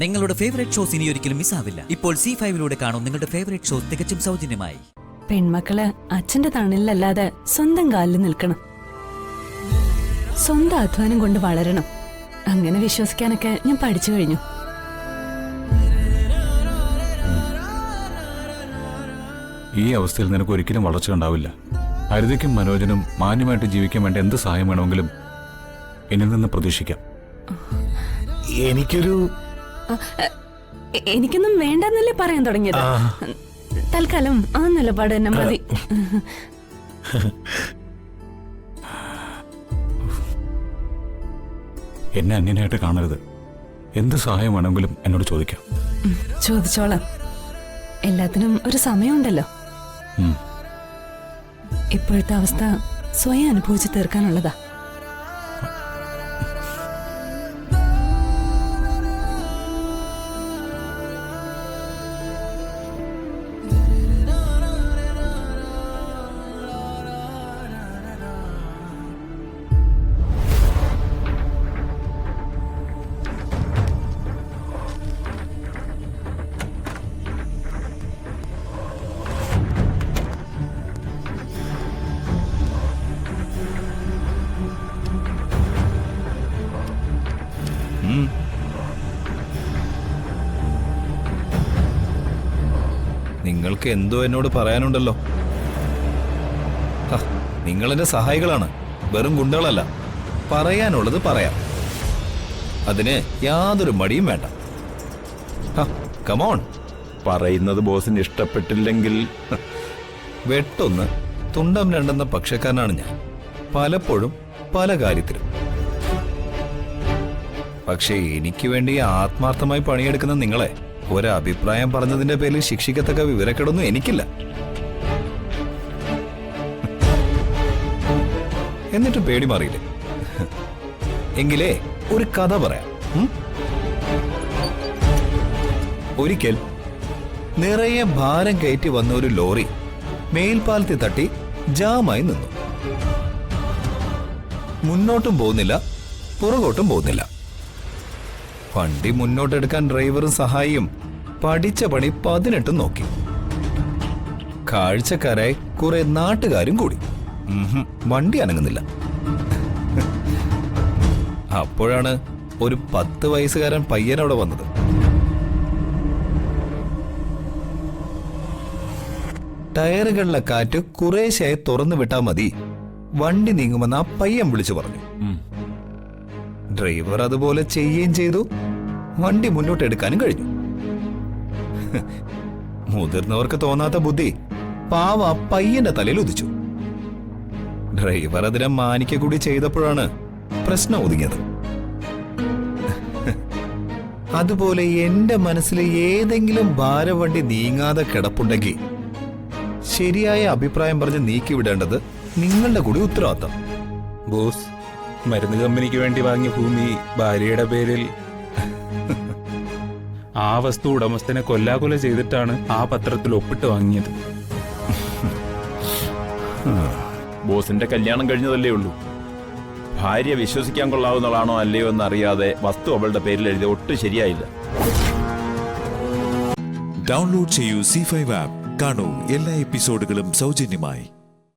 നിങ്ങളുടെ favourite shows ഇനി ഒരിക്കലും മിസ്സാവില്ല. ഇപ്പോൾ C5 കാണും നിങ്ങളുടെ ഫേവറേറ്റ് ഷോസ് തികച്ചും സൗജന്യമായി. പെൺമക്കള് അച്ഛന്റെ തണലിലല്ലാതെ സ്വന്തം കാലിൽ നിൽക്കണം, സ്വന്തം അധ്വാനം കൊണ്ട് വളരണം. അങ്ങനെ വിശ്വസിക്കാനൊക്കെ ഞാൻ പഠിച്ചു കഴിഞ്ഞു. ഈ അവസ്ഥയിൽ നിനക്ക് ഒരിക്കലും വളർച്ച ഉണ്ടാവില്ല. ഹരിതയ്ക്കും മനോജനും മാന്യമായിട്ട് ജീവിക്കാൻ വേണ്ടി എന്ത് സഹായം വേണമെങ്കിലും എന്നിൽ നിന്ന് പ്രതീക്ഷിക്കാം. എനിക്കൊന്നും വേണ്ടെന്നല്ലേ പറയാൻ തുടങ്ങിയത്. തൽക്കാലം ആ നിലപാട് തന്നെ മതി. എന്നെ അന്യനായിട്ട് കാണരുത്. എന്ത് സഹായം വേണമെങ്കിലും എന്നോട് ചോദിക്കാം. ചോദിച്ചോളാം. എല്ലാത്തിനും ഒരു സമയമുണ്ടല്ലോ. ഇപ്പോഴത്തെ അവസ്ഥ സ്വയം അനുഭവിച്ച് തീർക്കാനുള്ളതാ. നിങ്ങൾക്ക് എന്തോ എന്നോട് പറയാനുണ്ടല്ലോ. നിങ്ങളെന്റെ സഹായികളാണ്, വെറും ഗുണ്ടകളല്ല. പറയാനുള്ളത് പറയാം, അതിന് യാതൊരു മടിയും വേണ്ട. കമോൺ. പറയുന്നത് ബോസിന് ഇഷ്ടപ്പെട്ടില്ലെങ്കിൽ വെട്ടൊന്ന് തുണ്ടം രണ്ടെന്ന പക്ഷക്കാരനാണ് ഞാൻ, പലപ്പോഴും പല കാര്യത്തിലും. പക്ഷേ എനിക്ക് വേണ്ടി ആത്മാർത്ഥമായി പണിയെടുക്കുന്ന നിങ്ങളെ ഒരഭിപ്രായം പറഞ്ഞതിന്റെ പേരിൽ ശിക്ഷിക്കത്തക്ക വിവരക്കേടൊന്നും എനിക്കില്ല. എന്നിട്ട് പേടി മാറിയില്ലേ? എങ്കിലേ ഒരു കഥ പറയാം. ഒരിക്കൽ നിറയെ ഭാരം കയറ്റി വന്ന ഒരു ലോറി മേൽപ്പാലത്തിൽ തട്ടി ജാമായി നിന്നു. മുന്നോട്ടും പോകുന്നില്ല, പുറകോട്ടും പോകുന്നില്ല. വണ്ടി മുന്നോട്ടെടുക്കാൻ ഡ്രൈവറും സഹായിയും പഠിച്ച പണി 18 നോക്കി. കാഴ്ചക്കാരായി കുറെ നാട്ടുകാരും കൂടി. വണ്ടി അനങ്ങുന്നില്ല. അപ്പോഴാണ് ഒരു 10 വയസ്സുകാരൻ പയ്യൻ അവിടെ വന്നത്. ടയറുകളിലെ കാറ്റ് കുറേശ്ശായി തുറന്നു വിട്ടാ മതി, വണ്ടി നീങ്ങുമെന്ന് ആ പയ്യൻ വിളിച്ചു പറഞ്ഞു. ഡ്രൈവർ അതുപോലെ ചെയ്യുകയും ചെയ്തു. വണ്ടി മുന്നോട്ടെടുക്കാനും കഴിഞ്ഞു. മുതിർന്നവർക്ക് തോന്നാത്ത ബുദ്ധി പാവ പയ്യന്റെ തലയിൽ ഉദിച്ചു. ഡ്രൈവർ അതിനെ മാനിക്ക കൂടി ചെയ്തപ്പോഴാണ് പ്രശ്നം ഒതുങ്ങിയത്. അതുപോലെ എന്റെ മനസ്സിൽ ഏതെങ്കിലും ഭാരവണ്ടി നീങ്ങാതെ കിടപ്പുണ്ടെങ്കിൽ ശരിയായ അഭിപ്രായം പറഞ്ഞ് നീക്കിവിടേണ്ടത് നിങ്ങളുടെ കൂടി ഉത്തരവാദിത്തം. ബോസ്, മരുന്ന് കമ്പനിക്ക് വേണ്ടി വാങ്ങിയ ഭൂമി ഭാര്യയുടെ പേരിൽ ആ വസ്തു ഉടമസ്ഥനെ കൊല്ലാകൊല ചെയ്തിട്ടാണ് ആ പത്രത്തിൽ ഒപ്പിട്ട് വാങ്ങിയത്. ബോസിന്റെ കല്യാണം കഴിഞ്ഞതല്ലേ ഉള്ളൂ. ഭാര്യ വിശ്വസിക്കാൻ കൊള്ളാവുന്നതാണോ അല്ലയോ എന്നറിയാതെ വസ്തു അവളുടെ പേരിൽ എഴുതി ഒട്ടും ശരിയായില്ല. ഡൗൺലോഡ് ചെയ്യൂ C5 ആപ്പ്. കാണൂ എല്ലാ എപ്പിസോഡുകളും സൗജന്യമായി.